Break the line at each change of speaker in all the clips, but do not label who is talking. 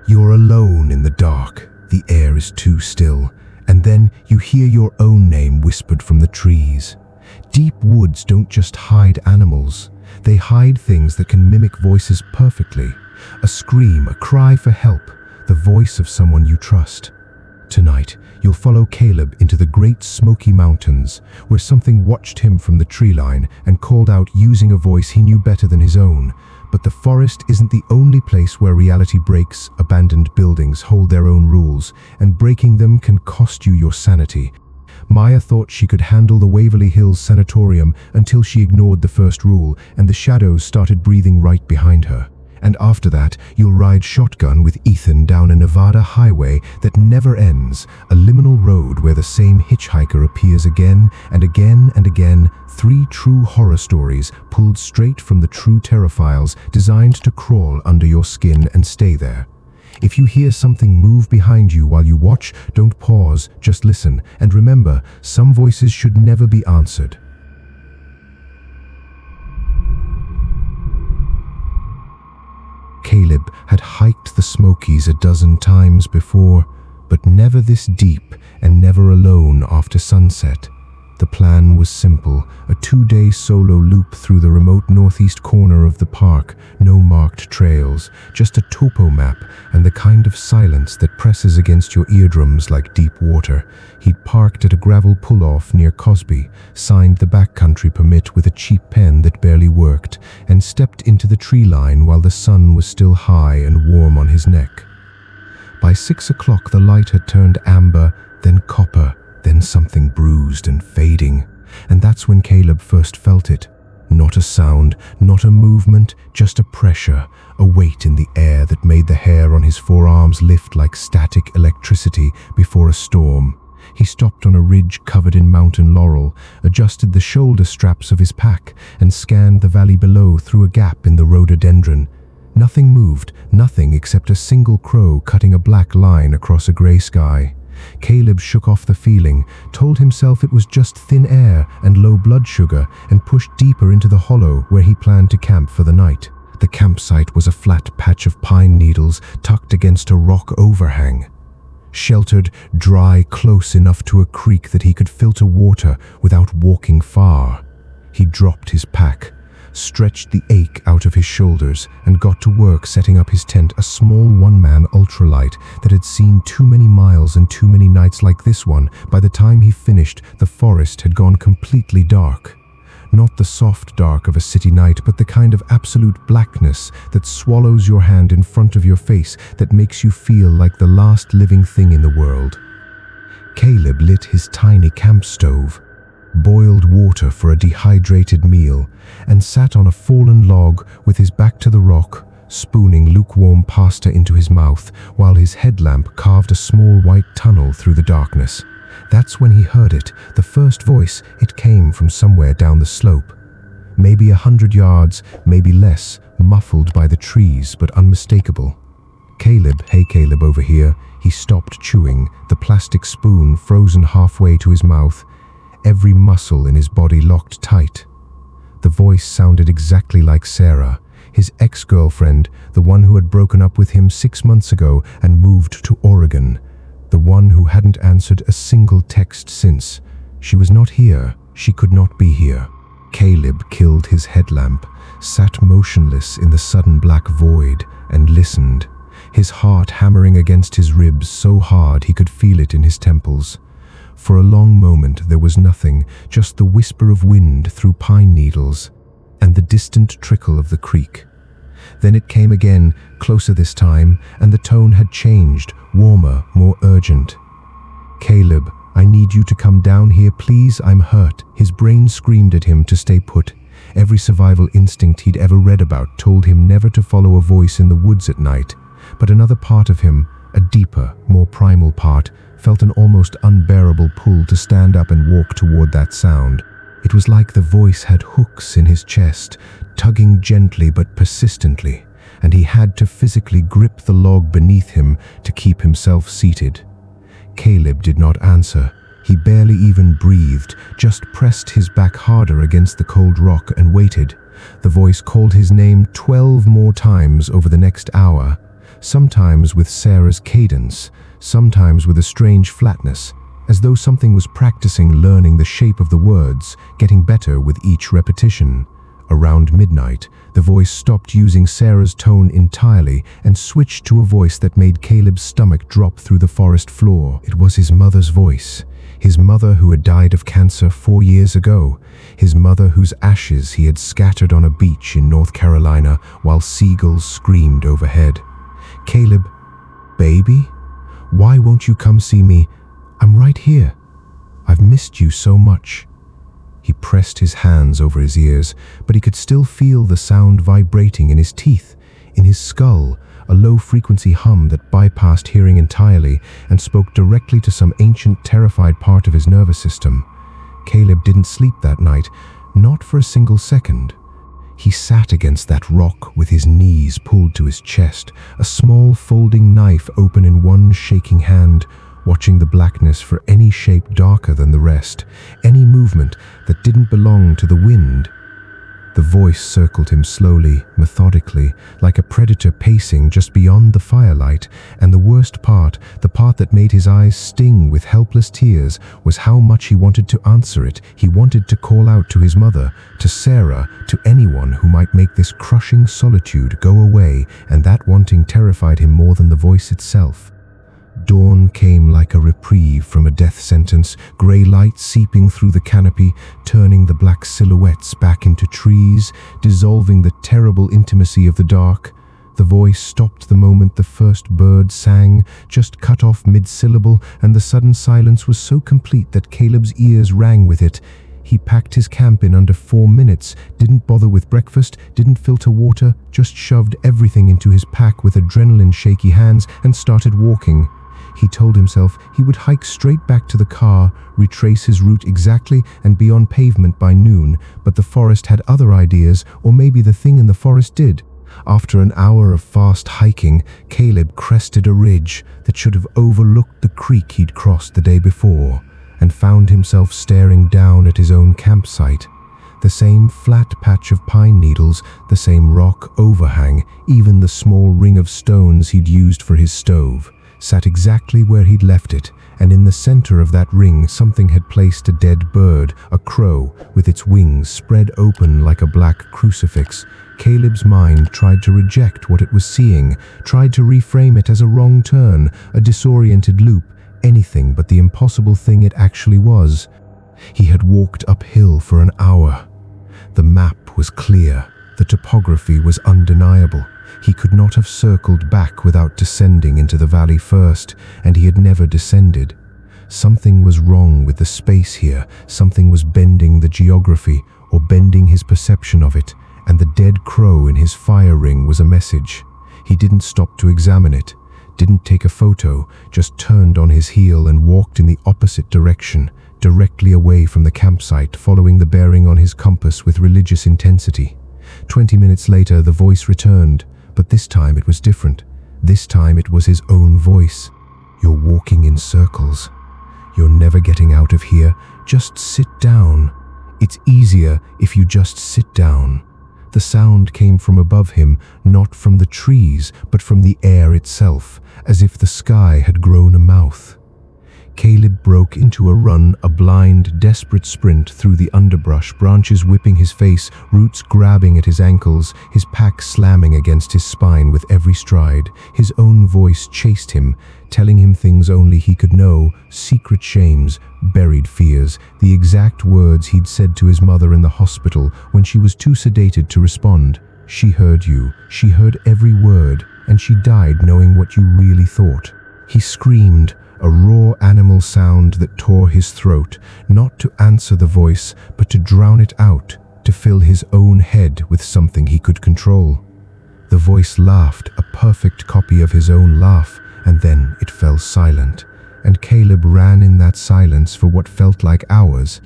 You're alone in the dark, the air is too still, and then you hear your own name whispered from the trees. Deep woods don't just hide animals, they hide things that can mimic voices perfectly. A scream, a cry for help, the voice of someone you trust. Tonight, you'll follow Caleb into the Great Smoky Mountains, where something watched him from the tree line and called out using a voice he knew better than his own. But the forest isn't the only place where reality breaks. Abandoned buildings hold their own rules, and breaking them can cost you your sanity. Maya thought she could handle the Waverly Hills Sanatorium until she ignored the first rule, and the shadows started breathing right behind her. And after that, you'll ride shotgun with Ethan down a Nevada highway that never ends, a liminal road where the same hitchhiker appears again and again and again. 3 true horror stories pulled straight from the true Terraphiles, designed to crawl under your skin and stay there. If you hear something move behind you while you watch, don't pause, just listen. And remember, some voices should never be answered. Caleb had hiked the Smokies a dozen times before, but never this deep and never alone after sunset. The plan was simple, a 2-day solo loop through the remote northeast corner of the park. No marked trails, just a topo map and the kind of silence that presses against your eardrums like deep water. He'd parked at a gravel pull-off near Cosby, signed the backcountry permit with a cheap pen that barely worked, and stepped into the tree line while the sun was still high and warm on his neck. By 6 o'clock the light had turned amber, then copper, then something bruised and fading. And that's when Caleb first felt it. Not a sound, not a movement, just a pressure, a weight in the air that made the hair on his forearms lift like static electricity before a storm. He stopped on a ridge covered in mountain laurel, adjusted the shoulder straps of his pack, and scanned the valley below through a gap in the rhododendron. Nothing moved, nothing except a single crow cutting a black line across a gray sky. Caleb shook off the feeling, told himself it was just thin air and low blood sugar, and pushed deeper into the hollow where he planned to camp for the night. The campsite was a flat patch of pine needles tucked against a rock overhang. Sheltered, dry, close enough to a creek that he could filter water without walking far. He dropped his pack, stretched the ache out of his shoulders, and got to work setting up his tent, a small one-man ultralight that had seen too many miles and too many nights like this one. By the time he finished, the forest had gone completely dark. Not the soft dark of a city night, but the kind of absolute blackness that swallows your hand in front of your face, that makes you feel like the last living thing in the world. Caleb lit his tiny camp stove, boiled water for a dehydrated meal, and sat on a fallen log with his back to the rock, spooning lukewarm pasta into his mouth while his headlamp carved a small white tunnel through the darkness. That's when he heard it, the first voice. It came from somewhere down the slope. Maybe 100 yards, maybe less, muffled by the trees, but unmistakable. Caleb, hey Caleb over here. He stopped chewing, the plastic spoon frozen halfway to his mouth, every muscle in his body locked tight. The voice sounded exactly like Sarah, his ex-girlfriend, the one who had broken up with him 6 months ago and moved to Oregon, the one who hadn't answered a single text since. She was not here, she could not be here. Caleb killed his headlamp, sat motionless in the sudden black void, and listened, his heart hammering against his ribs so hard he could feel it in his temples. For a long moment there was nothing, just the whisper of wind through pine needles, and the distant trickle of the creek. Then it came again, closer this time, and the tone had changed, warmer, more urgent. "Caleb, I need you to come down here, please, I'm hurt." His brain screamed at him to stay put. Every survival instinct he'd ever read about told him never to follow a voice in the woods at night. But another part of him, a deeper, more primal part, felt an almost unbearable pull to stand up and walk toward that sound. It was like the voice had hooks in his chest, tugging gently but persistently, and he had to physically grip the log beneath him to keep himself seated. Caleb did not answer. He barely even breathed, just pressed his back harder against the cold rock and waited. The voice called his name 12 more times over the next hour. sometimes with Sarah's cadence, sometimes with a strange flatness, as though something was practicing learning the shape of the words, getting better with each repetition. Around midnight, the voice stopped using Sarah's tone entirely and switched to a voice that made Caleb's stomach drop through the forest floor. It was his mother's voice. His mother who had died of cancer 4 years ago. His mother whose ashes he had scattered on a beach in North Carolina while seagulls screamed overhead. "Caleb, baby, why won't you come see me? I'm right here. I've missed you so much." He pressed his hands over his ears, but he could still feel the sound vibrating in his teeth, in his skull, a low-frequency hum that bypassed hearing entirely and spoke directly to some ancient, terrified part of his nervous system. Caleb didn't sleep that night, not for a single second. He sat against that rock with his knees pulled to his chest, a small folding knife open in one shaking hand, watching the blackness for any shape darker than the rest, any movement that didn't belong to the wind. The voice circled him slowly, methodically, like a predator pacing just beyond the firelight, and the worst part, the part that made his eyes sting with helpless tears, was how much he wanted to answer it. He wanted to call out to his mother, to Sarah, to anyone who might make this crushing solitude go away, and that wanting terrified him more than the voice itself. Dawn came like a reprieve from a death sentence, grey light seeping through the canopy, turning the black silhouettes back into trees, dissolving the terrible intimacy of the dark. The voice stopped the moment the first bird sang, just cut off mid-syllable, and the sudden silence was so complete that Caleb's ears rang with it. He packed his camp in under 4 minutes, didn't bother with breakfast, didn't filter water, just shoved everything into his pack with adrenaline-shaky hands and started walking. He told himself he would hike straight back to the car, retrace his route exactly, and be on pavement by noon, but the forest had other ideas, or maybe the thing in the forest did. After an hour of fast hiking, Caleb crested a ridge that should have overlooked the creek he'd crossed the day before, and found himself staring down at his own campsite. The same flat patch of pine needles, the same rock overhang, even the small ring of stones he'd used for his stove, sat exactly where he'd left it, and in the center of that ring something had placed a dead bird, a crow, with its wings spread open like a black crucifix. Caleb's mind tried to reject what it was seeing, tried to reframe it as a wrong turn, a disoriented loop, anything but the impossible thing it actually was. He had walked uphill for an hour. The map was clear, the topography was undeniable. He could not have circled back without descending into the valley first, and he had never descended. Something was wrong with the space here, something was bending the geography, or bending his perception of it, and the dead crow in his fire ring was a message. He didn't stop to examine it, didn't take a photo, just turned on his heel and walked in the opposite direction, directly away from the campsite, following the bearing on his compass with religious intensity. 20 minutes later, the voice returned. But this time it was different. This time it was his own voice. "You're walking in circles. You're never getting out of here. Just sit down. It's easier if you just sit down." The sound came from above him, not from the trees, but from the air itself, as if the sky had grown a mouth. Caleb broke into a run, a blind, desperate sprint through the underbrush, branches whipping his face, roots grabbing at his ankles, his pack slamming against his spine with every stride. His own voice chased him, telling him things only he could know, secret shames, buried fears, the exact words he'd said to his mother in the hospital when she was too sedated to respond. "She heard you, she heard every word, and she died knowing what you really thought." He screamed, a raw animal sound that tore his throat, not to answer the voice, but to drown it out, to fill his own head with something he could control. The voice laughed, a perfect copy of his own laugh, and then it fell silent, and Caleb ran in that silence for what felt like hours.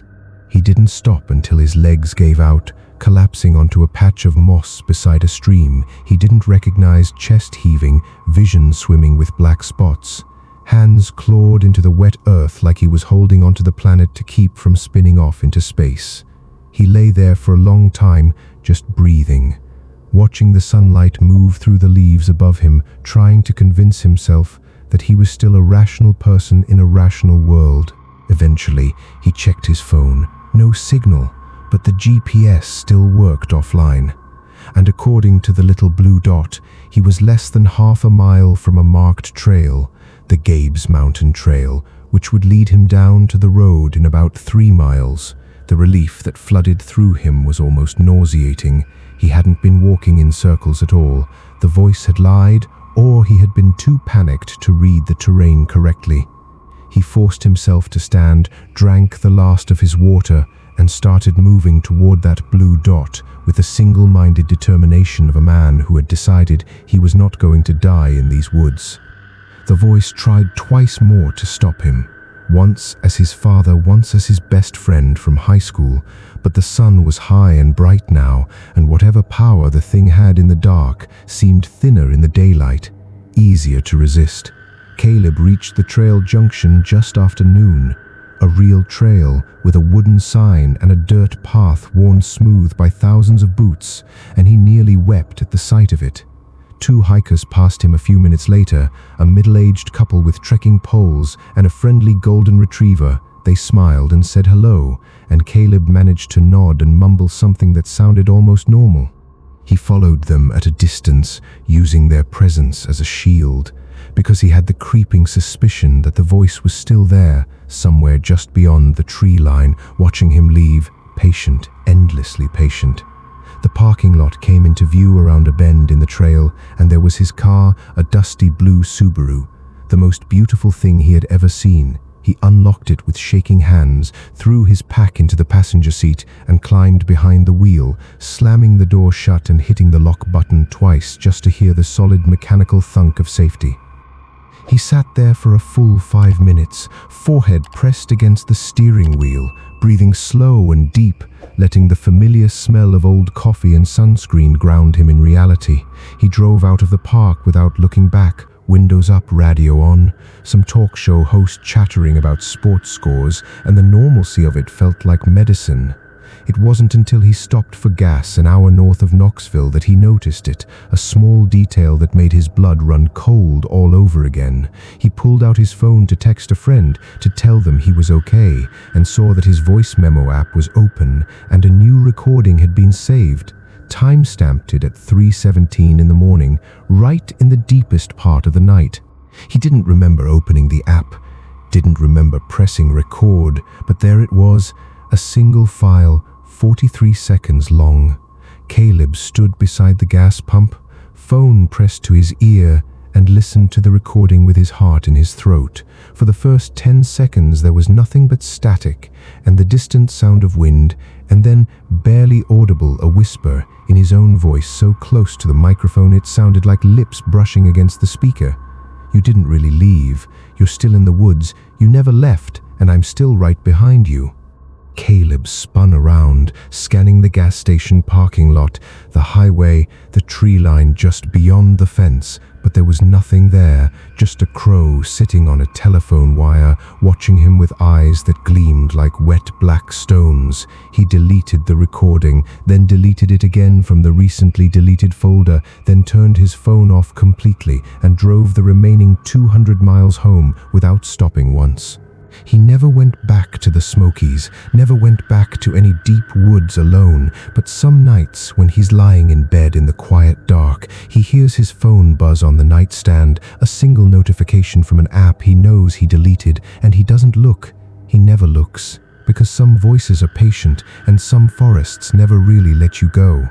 He didn't stop until his legs gave out, collapsing onto a patch of moss beside a stream. He didn't recognize chest heaving, vision swimming with black spots. Hands clawed into the wet earth like he was holding onto the planet to keep from spinning off into space. He lay there for a long time, just breathing. watching the sunlight move through the leaves above him, trying to convince himself that he was still a rational person in a rational world. Eventually, he checked his phone. No signal, but the GPS still worked offline. And according to the little blue dot, he was less than half a mile from a marked trail, the Gabes Mountain Trail, which would lead him down to the road in about 3 miles. The relief that flooded through him was almost nauseating. He hadn't been walking in circles at all. The voice had lied, or he had been too panicked to read the terrain correctly. He forced himself to stand, drank the last of his water, and started moving toward that blue dot with the single-minded determination of a man who had decided he was not going to die in these woods. The voice tried twice more to stop him, once as his father, once as his best friend from high school, but the sun was high and bright now, and whatever power the thing had in the dark seemed thinner in the daylight, easier to resist. Caleb reached the trail junction just after noon, a real trail with a wooden sign and a dirt path worn smooth by thousands of boots, and he nearly wept at the sight of it. 2 hikers passed him a few minutes later, a middle-aged couple with trekking poles and a friendly golden retriever. They smiled and said hello, and Caleb managed to nod and mumble something that sounded almost normal. He followed them at a distance, using their presence as a shield, because he had the creeping suspicion that the voice was still there, somewhere just beyond the tree line, watching him leave, patient, endlessly patient. The parking lot came into view around a bend in the trail, and there was his car, a dusty blue Subaru, the most beautiful thing he had ever seen. He unlocked it with shaking hands, threw his pack into the passenger seat, and climbed behind the wheel, slamming the door shut and hitting the lock button twice just to hear the solid mechanical thunk of safety. He sat there for a full 5 minutes, forehead pressed against the steering wheel, breathing slow and deep, letting the familiar smell of old coffee and sunscreen ground him in reality. He drove out of the park without looking back, windows up, radio on, some talk show host chattering about sports scores, and the normalcy of it felt like medicine. It wasn't until he stopped for gas an hour north of Knoxville that he noticed it, a small detail that made his blood run cold all over again. He pulled out his phone to text a friend to tell them he was okay, and saw that his voice memo app was open and a new recording had been saved, time-stamped it at 3:17 in the morning, right in the deepest part of the night. He didn't remember opening the app, didn't remember pressing record, but there it was, a single file, 43 seconds long. Caleb stood beside the gas pump, phone pressed to his ear, and listened to the recording with his heart in his throat. For the first 10 seconds there was nothing but static and the distant sound of wind, and then, barely audible, a whisper in his own voice so close to the microphone it sounded like lips brushing against the speaker. "You didn't really leave. You're still in the woods. You never left, and I'm still right behind you." Caleb spun around, scanning the gas station parking lot, the highway, the tree line just beyond the fence, but there was nothing there, just a crow sitting on a telephone wire, watching him with eyes that gleamed like wet black stones. He deleted the recording, then deleted it again from the recently deleted folder, then turned his phone off completely and drove the remaining 200 miles home without stopping once. He never went back to the Smokies, never went back to any deep woods alone, but some nights when he's lying in bed in the quiet dark, he hears his phone buzz on the nightstand, a single notification from an app he knows he deleted, and he doesn't look. He never looks, because some voices are patient and some forests never really let you go.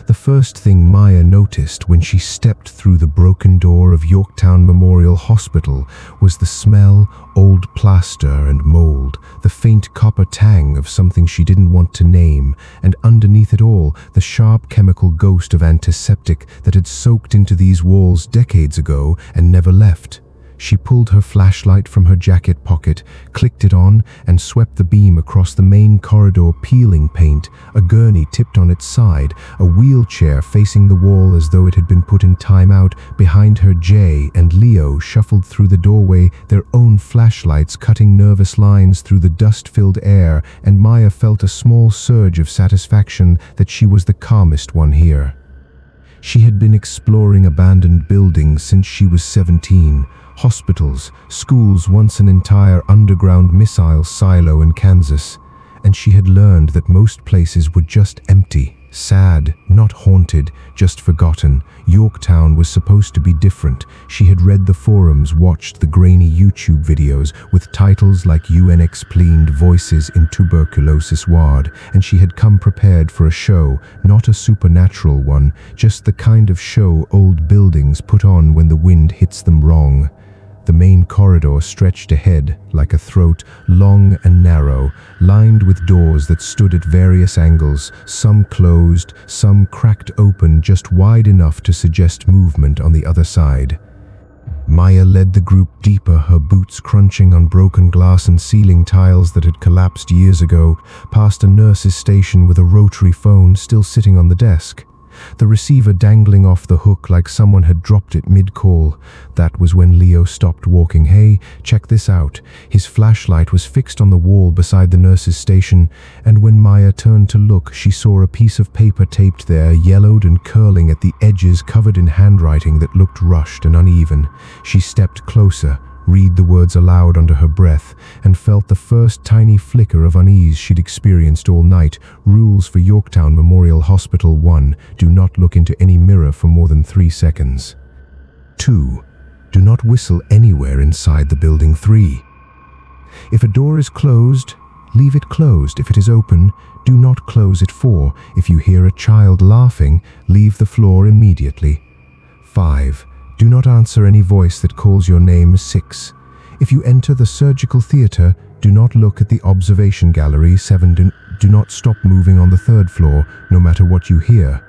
The first thing Maya noticed when she stepped through the broken door of Yorktown Memorial Hospital was the smell, old plaster and mold, the faint copper tang of something she didn't want to name, and underneath it all, the sharp chemical ghost of antiseptic that had soaked into these walls decades ago and never left. She pulled her flashlight from her jacket pocket, clicked it on, and swept the beam across the main corridor, peeling paint, a gurney tipped on its side, a wheelchair facing the wall as though it had been put in timeout. Behind her, Jay and Leo shuffled through the doorway, their own flashlights cutting nervous lines through the dust-filled air, and Maya felt a small surge of satisfaction that she was the calmest one here. She had been exploring abandoned buildings since she was 17. Hospitals, schools, once an entire underground missile silo in Kansas, and she had learned that most places were just empty, sad, not haunted, just forgotten. Yorktown was supposed to be different. She had read the forums, watched the grainy YouTube videos with titles like UN Explained Voices in Tuberculosis Ward, and she had come prepared for a show, not a supernatural one, just the kind of show old buildings put on when the wind hits them wrong. The main corridor stretched ahead like a throat, long and narrow, lined with doors that stood at various angles, some closed, some cracked open just wide enough to suggest movement on the other side. Maya led the group deeper, her boots crunching on broken glass and ceiling tiles that had collapsed years ago, past a nurse's station with a rotary phone still sitting on the desk, the receiver dangling off the hook like someone had dropped it mid-call. That was when Leo stopped walking. "Hey, check this out." His flashlight was fixed on the wall beside the nurse's station, and when Maya turned to look, she saw a piece of paper taped there, yellowed and curling at the edges, covered in handwriting that looked rushed and uneven. She stepped closer, read the words aloud under her breath, and felt the first tiny flicker of unease she'd experienced all night. Rules for Yorktown Memorial Hospital. 1. Do not look into any mirror for more than 3 seconds. 2. Do not whistle anywhere inside the building. 3. If a door is closed, leave it closed. If it is open, do not close it. 4. If you hear a child laughing, leave the floor immediately. 5. Do not answer any voice that calls your name. 6. If you enter the surgical theater, do not look at the observation gallery. 7. Do not stop moving on the 3rd floor, no matter what you hear.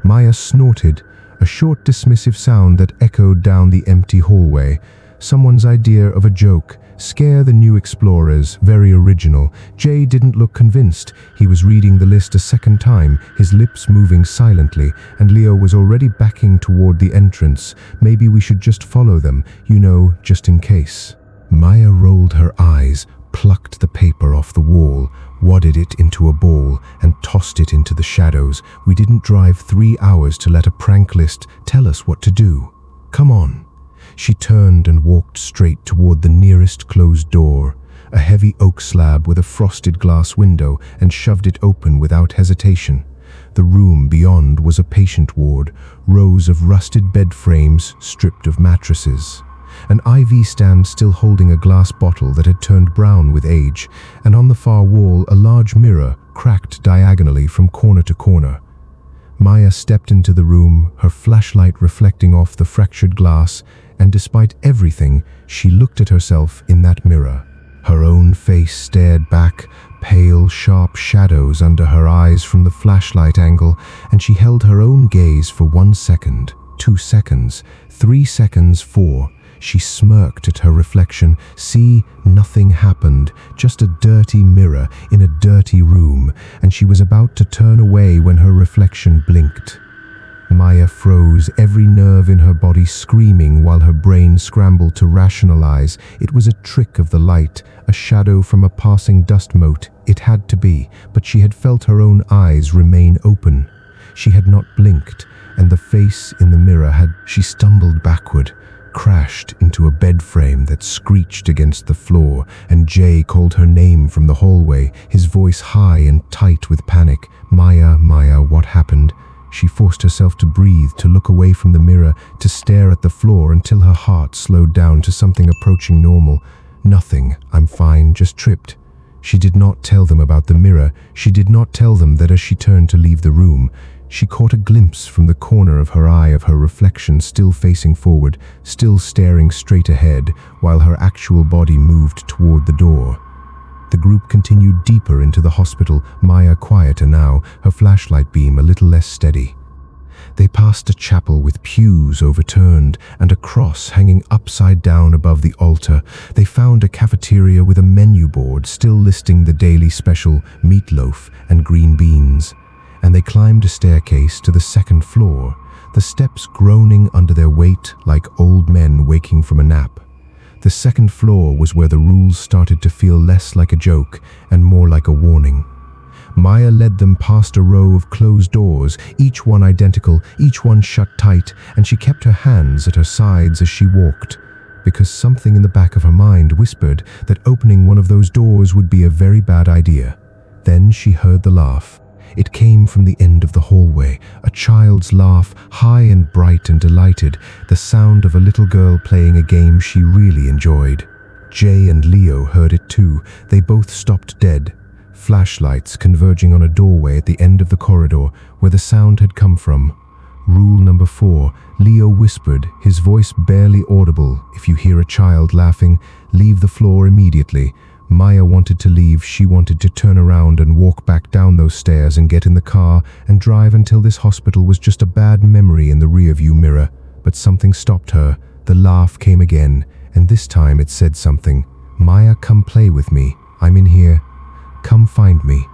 Maya snorted, a short dismissive sound that echoed down the empty hallway. Someone's idea of a joke. Scare the new explorers. Very original. Jay didn't look convinced. He was reading the list a second time, his lips moving silently, and Leo was already backing toward the entrance. "Maybe we should just follow them, just in case." Maya rolled her eyes, plucked the paper off the wall, wadded it into a ball, and tossed it into the shadows. "We didn't drive 3 hours to let a prank list tell us what to do. Come on." She turned and walked straight toward the nearest closed door, a heavy oak slab with a frosted glass window, and shoved it open without hesitation. The room beyond was a patient ward, rows of rusted bed frames stripped of mattresses, an IV stand still holding a glass bottle that had turned brown with age, and on the far wall a large mirror cracked diagonally from corner to corner. Maya stepped into the room, her flashlight reflecting off the fractured glass, and despite everything, she looked at herself in that mirror. Her own face stared back, pale, sharp shadows under her eyes from the flashlight angle, and she held her own gaze for 1 second, 2 seconds, 3 seconds, 4. She smirked at her reflection. See, nothing happened, just a dirty mirror in a dirty room, and she was about to turn away when her reflection blinked. Maya froze, every nerve in her body screaming while her brain scrambled to rationalize. It was a trick of the light, a shadow from a passing dust mote. It had to be, but she had felt her own eyes remain open. She had not blinked, and the face in the mirror had... She stumbled backward, crashed into a bed frame that screeched against the floor, and Jay called her name from the hallway, his voice high and tight with panic. "Maya, Maya, what happened?" She forced herself to breathe, to look away from the mirror, to stare at the floor until her heart slowed down to something approaching normal. "Nothing, I'm fine, just tripped." She did not tell them about the mirror. She did not tell them that as she turned to leave the room, she caught a glimpse from the corner of her eye of her reflection still facing forward, still staring straight ahead, while her actual body moved toward the door. The group continued deeper into the hospital, Maya quieter now, her flashlight beam a little less steady. They passed a chapel with pews overturned and a cross hanging upside down above the altar. They found a cafeteria with a menu board still listing the daily special meatloaf and green beans. And they climbed a staircase to the second floor, the steps groaning under their weight like old men waking from a nap. The second floor was where the rules started to feel less like a joke and more like a warning. Maya led them past a row of closed doors, each one identical, each one shut tight, and she kept her hands at her sides as she walked, because something in the back of her mind whispered that opening one of those doors would be a very bad idea. Then she heard the laugh. It came from the end of the hallway, a child's laugh, high and bright and delighted, the sound of a little girl playing a game she really enjoyed. Jay and Leo heard it too. They both stopped dead, flashlights converging on a doorway at the end of the corridor where the sound had come from. Rule number 4, Leo whispered, his voice barely audible. If you hear a child laughing, leave the floor immediately. Maya wanted to leave. She wanted to turn around and walk back down those stairs and get in the car and drive until this hospital was just a bad memory in the rearview mirror. But something stopped her. The laugh came again, and this time it said something. Maya, come play with me. I'm in here. Come find me.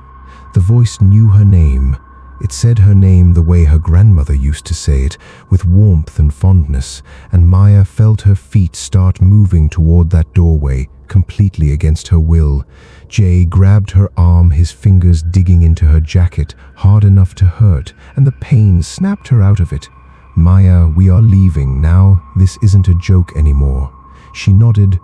The voice knew her name. It said her name the way her grandmother used to say it, with warmth and fondness, and Maya felt her feet start moving toward that doorway, completely against her will. Jay grabbed her arm, his fingers digging into her jacket, hard enough to hurt, and the pain snapped her out of it. Maya, we are leaving now. This isn't a joke anymore. She nodded,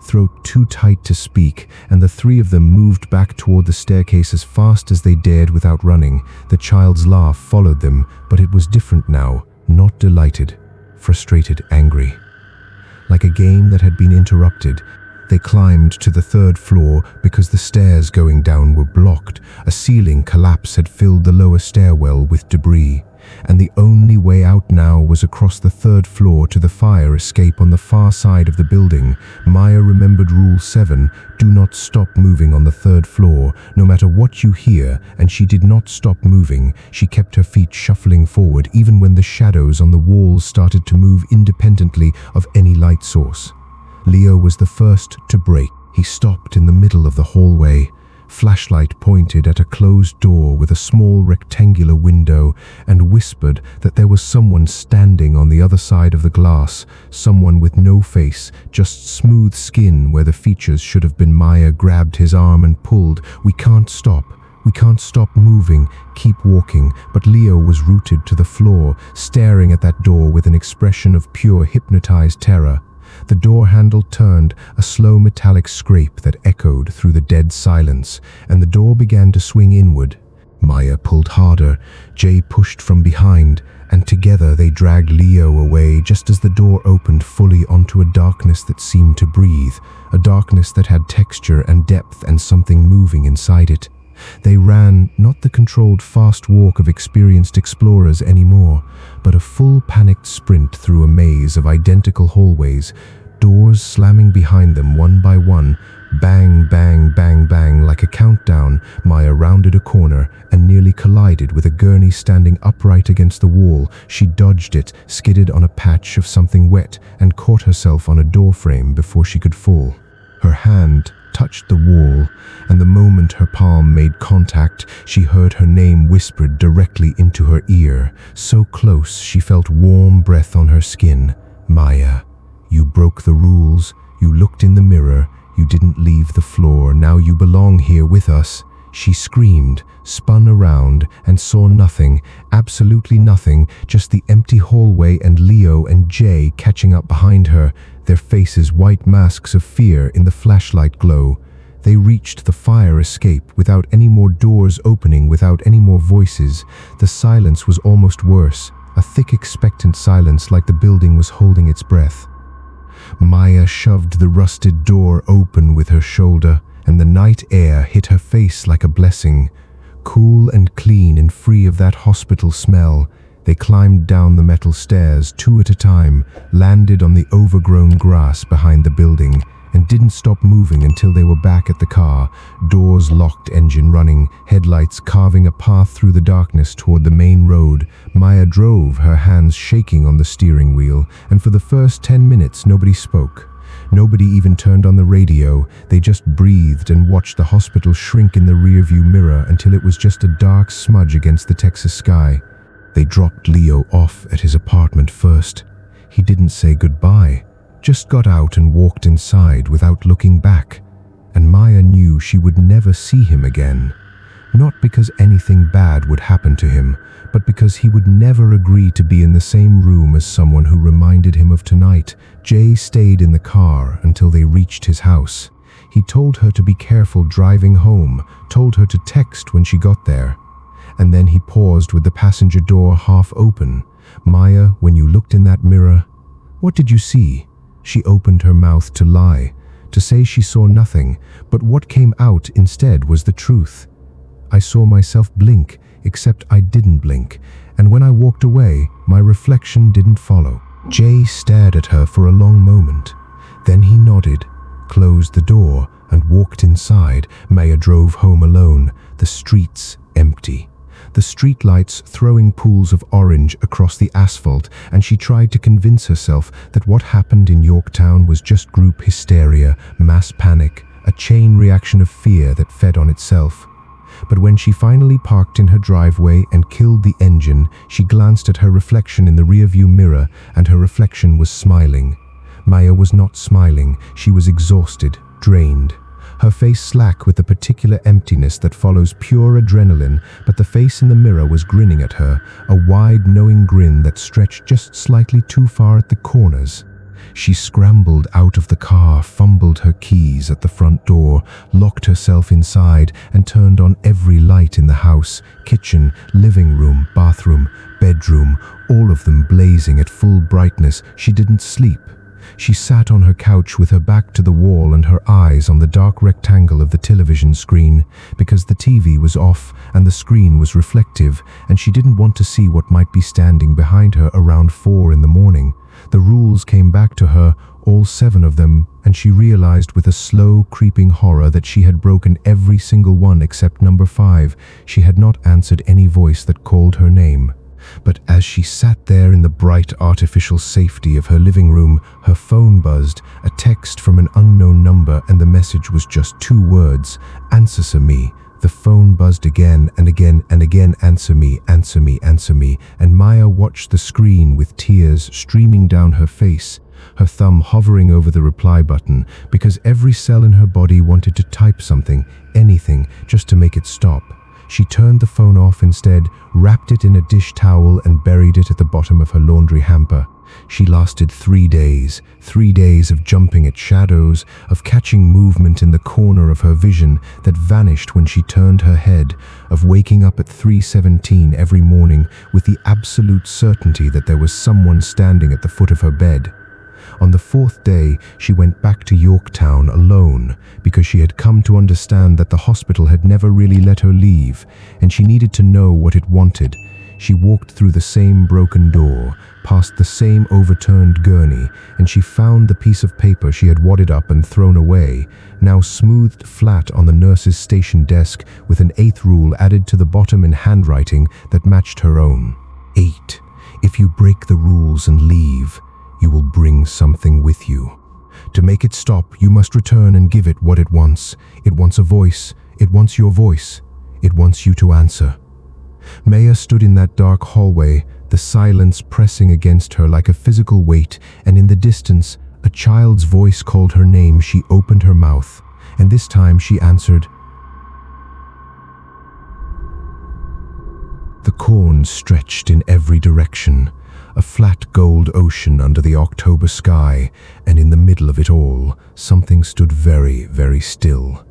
throat too tight to speak, and the three of them moved back toward the staircase as fast as they dared without running. The child's laugh followed them, but it was different now, not delighted, frustrated, angry. Like a game that had been interrupted, they climbed to the third floor because the stairs going down were blocked. A ceiling collapse had filled the lower stairwell with debris, and the only way out now was across the third floor to the fire escape on the far side of the building. Maya remembered Rule 7, do not stop moving on the third floor, no matter what you hear, and she did not stop moving. She kept her feet shuffling forward even when the shadows on the walls started to move independently of any light source. Leo was the first to break. He stopped in the middle of the hallway. Flashlight pointed at a closed door with a small rectangular window and whispered that there was someone standing on the other side of the glass, someone with no face, just smooth skin where the features should have been. Maya grabbed his arm and pulled. We can't stop. We can't stop moving. Keep walking. But Leo was rooted to the floor, staring at that door with an expression of pure hypnotized terror. The door handle turned, a slow metallic scrape that echoed through the dead silence, and the door began to swing inward. Maya pulled harder. Jay pushed from behind, and together they dragged Leo away just as the door opened fully onto a darkness that seemed to breathe, a darkness that had texture and depth and something moving inside it. They ran, not the controlled fast walk of experienced explorers anymore, but a full panicked sprint through a maze of identical hallways, doors slamming behind them one by one. Bang, bang, bang, bang, like a countdown. Maya rounded a corner and nearly collided with a gurney standing upright against the wall. She dodged it, skidded on a patch of something wet, and caught herself on a doorframe before she could fall. Her hand touched the wall, and the moment her palm made contact, she heard her name whispered directly into her ear, so close she felt warm breath on her skin. Maya, you broke the rules. You looked in the mirror. You didn't leave the floor. Now you belong here with us. She screamed, spun around, and saw nothing, absolutely nothing, just the empty hallway and Leo and Jay catching up behind her, their faces white masks of fear in the flashlight glow. They reached the fire escape without any more doors opening, without any more voices. The silence was almost worse, a thick, expectant silence like the building was holding its breath. Maya shoved the rusted door open with her shoulder, and the night air hit her face like a blessing. Cool and clean and free of that hospital smell, they climbed down the metal stairs 2 at a time, landed on the overgrown grass behind the building, and didn't stop moving until they were back at the car, doors locked, engine running, headlights carving a path through the darkness toward the main road. Maya drove, her hands shaking on the steering wheel, and for the first 10 minutes nobody spoke. Nobody even turned on the radio. They just breathed and watched the hospital shrink in the rearview mirror until it was just a dark smudge against the Texas sky. They dropped Leo off at his apartment first. He didn't say goodbye, just got out and walked inside without looking back. And Maya knew she would never see him again. Not because anything bad would happen to him, but because he would never agree to be in the same room as someone who reminded him of tonight. Jay stayed in the car until they reached his house. He told her to be careful driving home, told her to text when she got there. And then he paused with the passenger door half open. Maya, when you looked in that mirror, what did you see? She opened her mouth to lie, to say she saw nothing, but what came out instead was the truth. I saw myself blink, except I didn't blink, and when I walked away, my reflection didn't follow. Jay stared at her for a long moment. Then he nodded, closed the door, and walked inside. Maya drove home alone, the streets empty. The streetlights throwing pools of orange across the asphalt, and she tried to convince herself that what happened in Yorktown was just group hysteria, mass panic, a chain reaction of fear that fed on itself. But when she finally parked in her driveway and killed the engine, she glanced at her reflection in the rearview mirror, and her reflection was smiling. Maya was not smiling. She was exhausted, drained. Her face slack with the particular emptiness that follows pure adrenaline, but the face in the mirror was grinning at her, a wide, knowing grin that stretched just slightly too far at the corners. She scrambled out of the car, fumbled her keys at the front door, locked herself inside, and turned on every light in the house, kitchen, living room, bathroom, bedroom, all of them blazing at full brightness. She didn't sleep. She sat on her couch with her back to the wall and her eyes on the dark rectangle of the television screen, because the TV was off and the screen was reflective, and she didn't want to see what might be standing behind her around 4 in the morning. The rules came back to her, all 7 of them, and she realized with a slow, creeping horror that she had broken every single one except number 5. She had not answered any voice that called her name. But as she sat there in the bright artificial safety of her living room, her phone buzzed, a text from an unknown number, and the message was just 2 words: "Answer me." The phone buzzed again and again and again. "Answer me, answer me, answer me." And Maya watched the screen with tears streaming down her face, her thumb hovering over the reply button, because every cell in her body wanted to type something, anything, just to make it stop. She turned the phone off instead, wrapped it in a dish towel, and buried it at the bottom of her laundry hamper. She lasted 3 days, 3 days of jumping at shadows, of catching movement in the corner of her vision that vanished when she turned her head, of waking up at 3:17 every morning with the absolute certainty that there was someone standing at the foot of her bed. On the 4th day, she went back to Yorktown alone because she had come to understand that the hospital had never really let her leave, and she needed to know what it wanted. She walked through the same broken door, past the same overturned gurney, and she found the piece of paper she had wadded up and thrown away, now smoothed flat on the nurse's station desk with an 8th rule added to the bottom in handwriting that matched her own. 8. If you break the rules and leave, you will bring something with you. To make it stop, you must return and give it what it wants. It wants a voice. It wants your voice. It wants you to answer. Maya stood in that dark hallway, the silence pressing against her like a physical weight, and in the distance, a child's voice called her name. She opened her mouth, and this time she answered. The corn stretched in every direction, a flat gold ocean under the October sky, and in the middle of it all, something stood very, very still.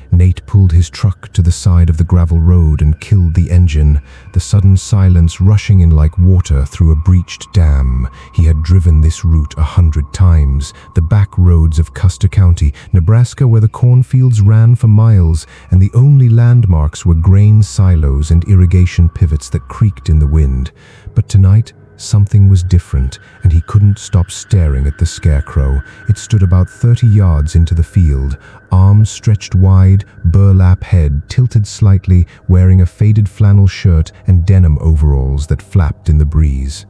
Nate pulled his truck to the side of the gravel road and killed the engine, the sudden silence rushing in like water through a breached dam. He had driven this route 100 times, the back roads of Custer County, Nebraska, where the cornfields ran for miles, and the only landmarks were grain silos and irrigation pivots that creaked in the wind. But tonight, Something was different, and he couldn't stop staring at the Scarecrow. It stood about 30 yards into the field, arms stretched wide, burlap head tilted slightly, wearing a faded flannel shirt and denim overalls that flapped in the breeze.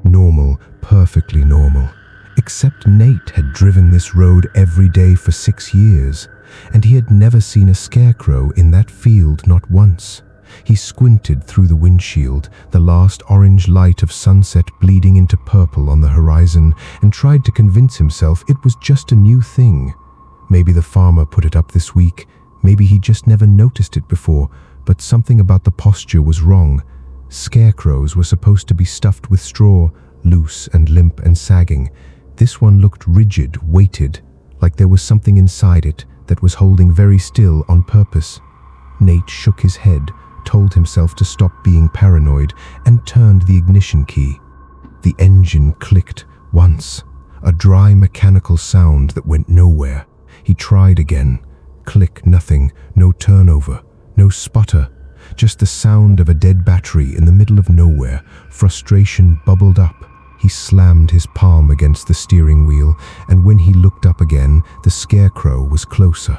Normal, perfectly normal. Except Nate had driven this road every day for 6 years, and he had never seen a Scarecrow in that field, not once. He squinted through the windshield, the last orange light of sunset bleeding into purple on the horizon, and tried to convince himself it was just a new thing. Maybe the farmer put it up this week, maybe he just never noticed it before, but something about the posture was wrong. Scarecrows were supposed to be stuffed with straw, loose and limp and sagging. This one looked rigid, weighted, like there was something inside it that was holding very still on purpose. Nate shook his head, told himself to stop being paranoid, and turned the ignition key. The engine clicked once, a dry mechanical sound that went nowhere. He tried again. Click, nothing, no turnover, no sputter, just the sound of a dead battery in the middle of nowhere. Frustration bubbled up. He slammed his palm against the steering wheel, and when he looked up again, the Scarecrow was closer.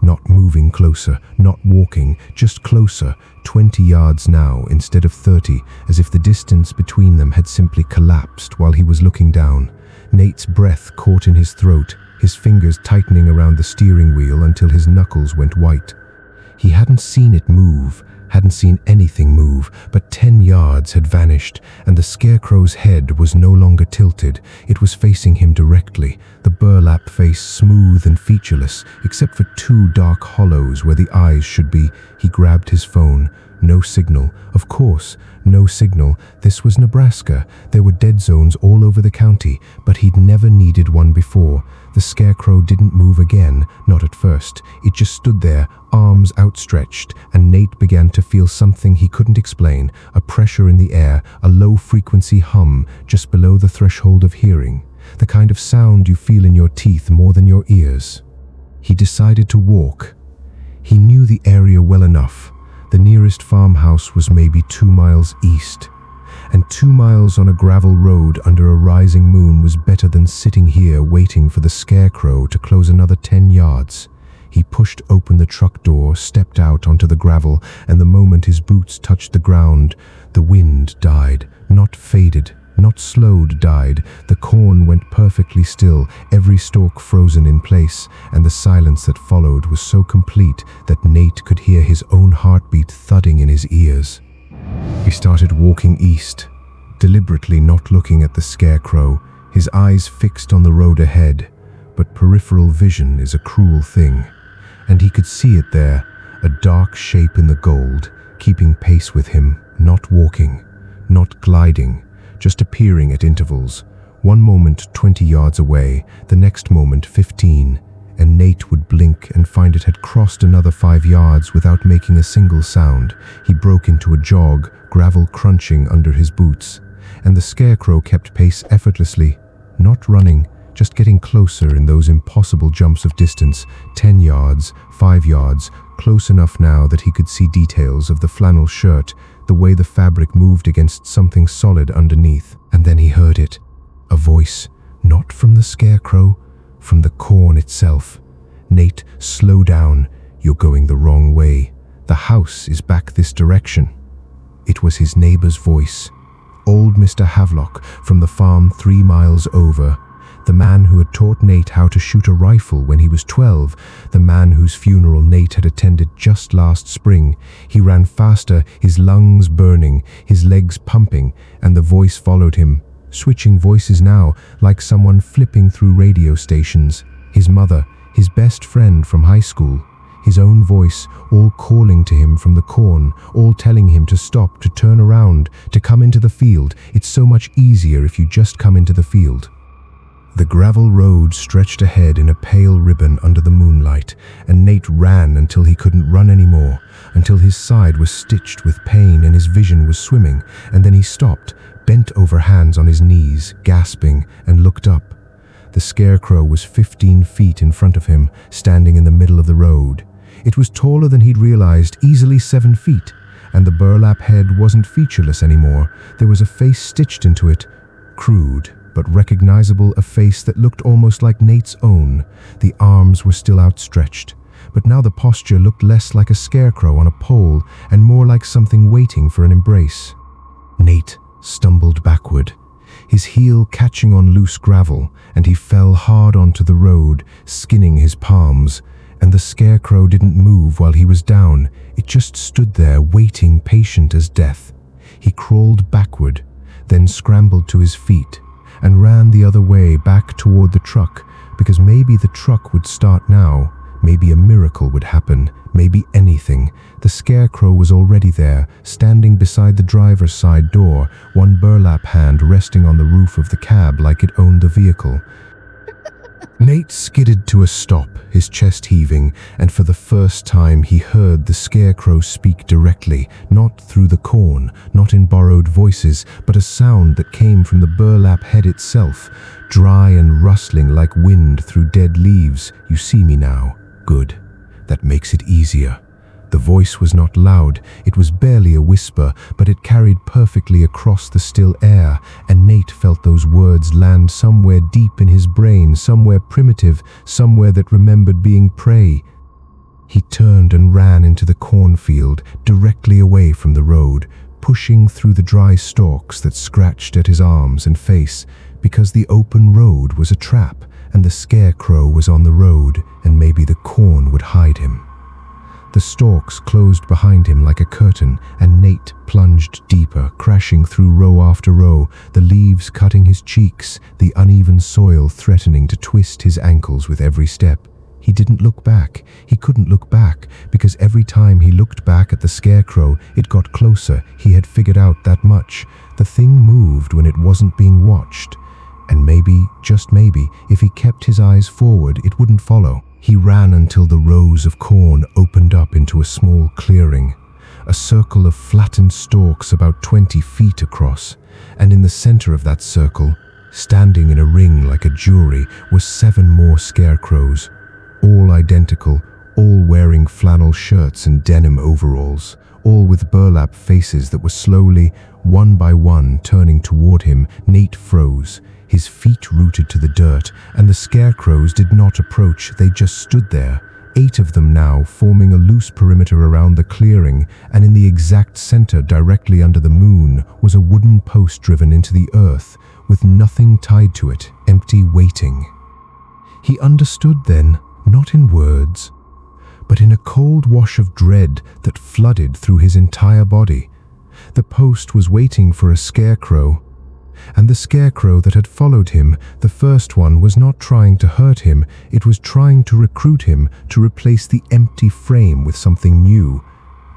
Not moving closer, not walking, just closer, 20 yards now instead of 30, as if the distance between them had simply collapsed while he was looking down. Nate's breath caught in his throat, his fingers tightening around the steering wheel until his knuckles went white. He hadn't seen it move, hadn't seen anything move, but 10 yards had vanished, and the Scarecrow's head was no longer tilted. It was facing him directly, the burlap face smooth and featureless, except for 2 dark hollows where the eyes should be. He grabbed his phone. No signal. Of course, no signal. This was Nebraska. There were dead zones all over the county, but he'd never needed one before. The Scarecrow didn't move again, not at first. It just stood there, arms outstretched, and Nate began to feel something he couldn't explain, a pressure in the air, a low-frequency hum just below the threshold of hearing, the kind of sound you feel in your teeth more than your ears. He decided to walk. He knew the area well enough. The nearest farmhouse was maybe 2 miles east, and 2 miles on a gravel road under a rising moon was better than sitting here waiting for the Scarecrow to close another 10 yards. He pushed open the truck door, stepped out onto the gravel, and the moment his boots touched the ground, the wind died, not faded, not slowed, died. The corn went perfectly still, every stalk frozen in place, and the silence that followed was so complete that Nate could hear his own heartbeat thudding in his ears. He started walking east, deliberately not looking at the Scarecrow, his eyes fixed on the road ahead. But peripheral vision is a cruel thing, and he could see it there, a dark shape in the gold, keeping pace with him, not walking, not gliding, just appearing at intervals. One moment 20 yards away, the next moment 15, and Nate would blink and find it had crossed another 5 yards without making a single sound. He broke into a jog, gravel crunching under his boots, and the Scarecrow kept pace effortlessly, not running, just getting closer in those impossible jumps of distance, 10 yards, 5 yards, close enough now that he could see details of the flannel shirt, the way the fabric moved against something solid underneath. And then he heard it, a voice, not from the Scarecrow, from the corn itself. Nate, slow down. You're going the wrong way. The house is back this direction. It was his neighbor's voice. Old Mr. Havelock from the farm 3 miles over. The man who had taught Nate how to shoot a rifle when he was 12, the man whose funeral Nate had attended just last spring. He ran faster, his lungs burning, his legs pumping, and the voice followed him, switching voices now, like someone flipping through radio stations. His mother, his best friend from high school, his own voice, all calling to him from the corn, all telling him to stop, to turn around, to come into the field. It's so much easier if you just come into the field. The gravel road stretched ahead in a pale ribbon under the moonlight, and Nate ran until he couldn't run anymore, until his side was stitched with pain and his vision was swimming, and then he stopped, bent over hands on his knees, gasping, and looked up. The Scarecrow was 15 feet in front of him, standing in the middle of the road. It was taller than he'd realized, easily 7 feet, and the burlap head wasn't featureless anymore. There was a face stitched into it, crude but recognizable, a face that looked almost like Nate's own. The arms were still outstretched, but now the posture looked less like a scarecrow on a pole and more like something waiting for an embrace. Nate stumbled backward, his heel catching on loose gravel, and he fell hard onto the road, skinning his palms. And the scarecrow didn't move while he was down. It just stood there, waiting, patient as death. He crawled backward, then scrambled to his feet, and ran the other way back toward the truck, because maybe the truck would start now. Maybe a miracle would happen. Maybe anything. The scarecrow was already there, standing beside the driver's side door, one burlap hand resting on the roof of the cab like it owned the vehicle. Nate skidded to a stop, his chest heaving, and for the first time he heard the scarecrow speak directly, not through the corn, not in borrowed voices, but a sound that came from the burlap head itself, dry and rustling like wind through dead leaves. "You see me now? Good. That makes it easier." The voice was not loud, it was barely a whisper, but it carried perfectly across the still air, and Nate felt those words land somewhere deep in his brain, somewhere primitive, somewhere that remembered being prey. He turned and ran into the cornfield, directly away from the road, pushing through the dry stalks that scratched at his arms and face, because the open road was a trap, and the scarecrow was on the road, and maybe the corn would hide him. The stalks closed behind him like a curtain, and Nate plunged deeper, crashing through row after row, the leaves cutting his cheeks, the uneven soil threatening to twist his ankles with every step. He didn't look back. He couldn't look back, because every time he looked back at the scarecrow, it got closer. He had figured out that much. The thing moved when it wasn't being watched. And maybe, just maybe, if he kept his eyes forward, it wouldn't follow. He ran until the rows of corn opened up into a small clearing, a circle of flattened stalks about 20 feet across, and in the center of that circle, standing in a ring like a jury, were 7 more scarecrows, all identical, all wearing flannel shirts and denim overalls, all with burlap faces that were slowly, one by one, turning toward him. Nate froze, his feet rooted to the dirt, and the scarecrows did not approach, they just stood there, 8 of them now, forming a loose perimeter around the clearing, and in the exact center, directly under the moon, was a wooden post driven into the earth, with nothing tied to it, empty, waiting. He understood then, not in words, but in a cold wash of dread that flooded through his entire body. The post was waiting for a scarecrow, and the scarecrow that had followed him, the first one, was not trying to hurt him, it was trying to recruit him, to replace the empty frame with something new.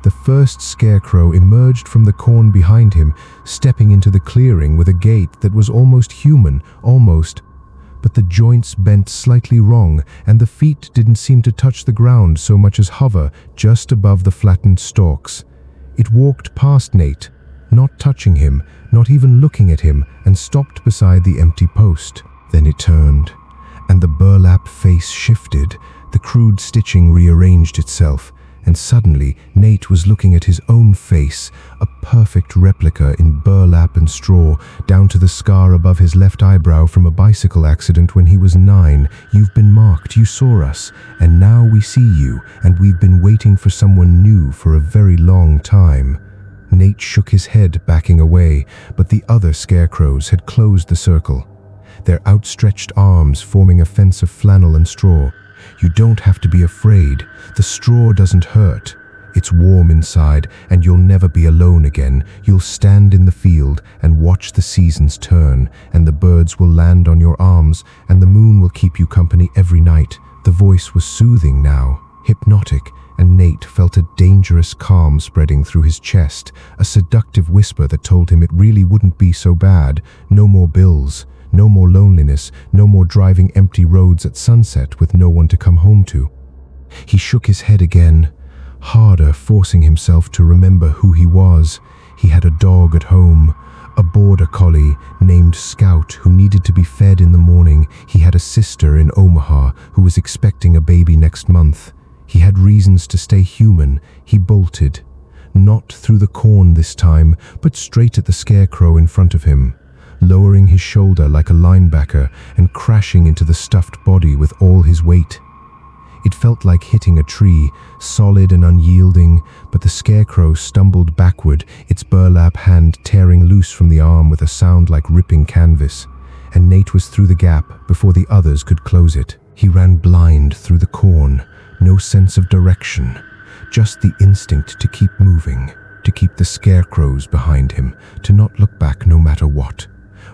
The first scarecrow emerged from the corn behind him, stepping into the clearing with a gait that was almost human, almost, but the joints bent slightly wrong, and the feet didn't seem to touch the ground so much as hover just above the flattened stalks. It walked past Nate, not touching him, not even looking at him, and stopped beside the empty post. Then it turned, and the burlap face shifted, the crude stitching rearranged itself, and suddenly Nate was looking at his own face, a perfect replica in burlap and straw, down to the scar above his left eyebrow from a bicycle accident when he was 9. "You've been marked, you saw us, and now we see you, and we've been waiting for someone new for a very long time." Nate shook his head, backing away, but the other scarecrows had closed the circle, their outstretched arms forming a fence of flannel and straw. "You don't have to be afraid. The straw doesn't hurt. It's warm inside, and you'll never be alone again. You'll stand in the field and watch the seasons turn, and the birds will land on your arms, and the moon will keep you company every night." The voice was soothing now, hypnotic, and Nate felt a dangerous calm spreading through his chest, a seductive whisper that told him it really wouldn't be so bad. No more bills, no more loneliness, no more driving empty roads at sunset with no one to come home to. He shook his head again, harder, forcing himself to remember who he was. He had a dog at home, a border collie named Scout who needed to be fed in the morning. He had a sister in Omaha who was expecting a baby next month. He had reasons to stay human. He bolted. not through the corn this time, but straight at the Scarecrow in front of him, lowering his shoulder like a linebacker and crashing into the stuffed body with all his weight. It felt like hitting a tree, solid and unyielding, but the Scarecrow stumbled backward, its burlap hand tearing loose from the arm with a sound like ripping canvas, and Nate was through the gap before the others could close it. He ran blind through the corn, no sense of direction, just the instinct to keep moving, to keep the Scarecrows behind him, to not look back no matter what.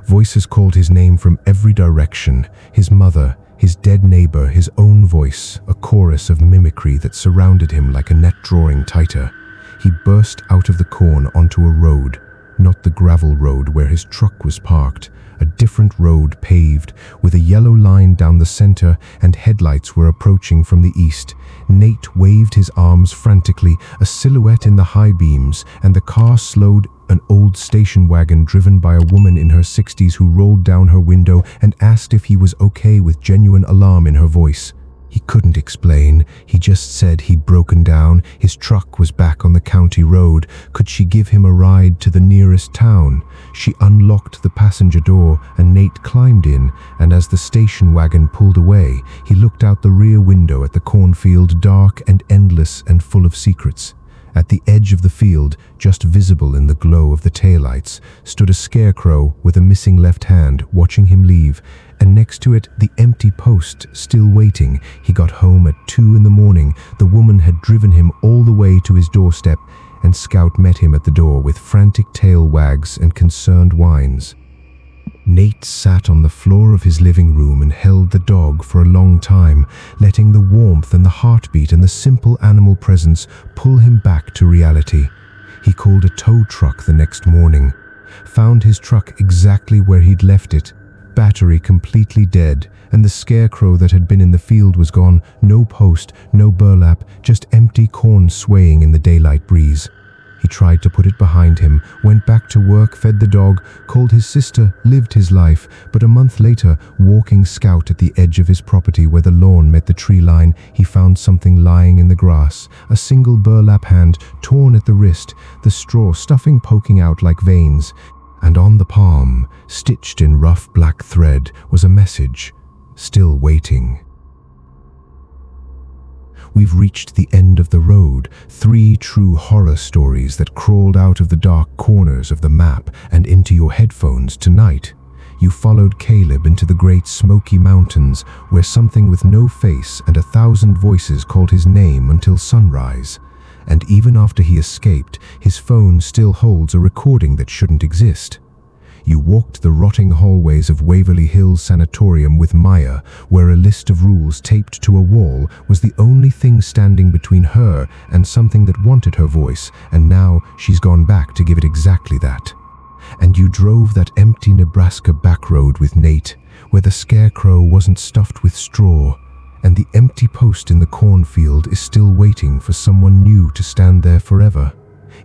Voices called his name from every direction, his mother, his dead neighbor, his own voice, a chorus of mimicry that surrounded him like a net drawing tighter. He burst out of the corn onto a road, not the gravel road where his truck was parked, a different road paved, with a yellow line down the center and headlights were approaching from the east. Nate waved his arms frantically, a silhouette in the high beams, and the car slowed. An old station wagon driven by a woman in her 60s who rolled down her window and asked if he was okay, with genuine alarm in her voice. He couldn't explain, he just said he'd broken down, his truck was back on the county road. Could she give him a ride to the nearest town? She unlocked the passenger door and Nate climbed in, and as the station wagon pulled away, he looked out the rear window at the cornfield, dark and endless and full of secrets. At the edge of the field, just visible in the glow of the taillights, stood a Scarecrow with a missing left hand, watching him leave, and next to it, the empty post, still waiting. He got home at 2 in the morning. The woman had driven him all the way to his doorstep, and Scout met him at the door with frantic tail wags and concerned whines. Nate sat on the floor of his living room and held the dog for a long time, letting the warmth and the heartbeat and the simple animal presence pull him back to reality. He called a tow truck the next morning, found his truck exactly where he'd left it, battery completely dead, and the Scarecrow that had been in the field was gone. No post, no burlap, just empty corn swaying in the daylight breeze. He tried to put it behind him, went back to work, fed the dog, called his sister, lived his life, but a month later, walking Scout at the edge of his property where the lawn met the tree line, he found something lying in the grass, a single burlap hand, torn at the wrist, the straw stuffing poking out like veins, and on the palm, stitched in rough black thread, was a message, still waiting. We've reached the end of the road, 3 true horror stories that crawled out of the dark corners of the map and into your headphones tonight. You followed Caleb into the Great Smoky Mountains, where something with no face and 1,000 voices called his name until sunrise. And even after he escaped, his phone still holds a recording that shouldn't exist. You walked the rotting hallways of Waverly Hills Sanatorium with Maya, where a list of rules taped to a wall was the only thing standing between her and something that wanted her voice, and now she's gone back to give it exactly that. And you drove that empty Nebraska back road with Nate, where the Scarecrow wasn't stuffed with straw, and the empty post in the cornfield is still waiting for someone new to stand there forever.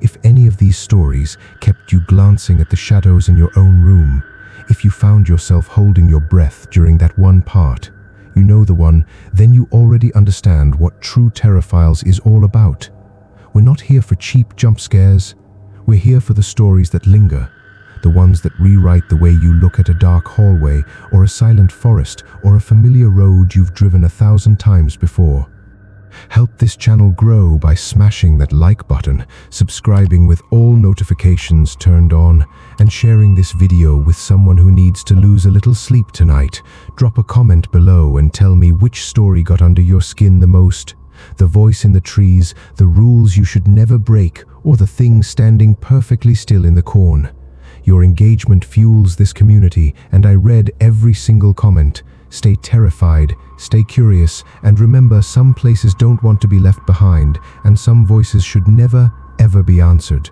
If any of these stories kept you glancing at the shadows in your own room, if you found yourself holding your breath during that one part, you know the one, then you already understand what true Terraphiles is all about. We're not here for cheap jump scares. We're here for the stories that linger, the ones that rewrite the way you look at a dark hallway or a silent forest or a familiar road you've driven 1,000 times before. Help this channel grow by smashing that like button, subscribing with all notifications turned on, and sharing this video with someone who needs to lose a little sleep tonight. Drop a comment below and tell me which story got under your skin the most. The voice in the trees, the rules you should never break, or the thing standing perfectly still in the corn. Your engagement fuels this community, and I read every single comment. Stay terrified, stay curious, and remember, some places don't want to be left behind, and some voices should never, ever be answered.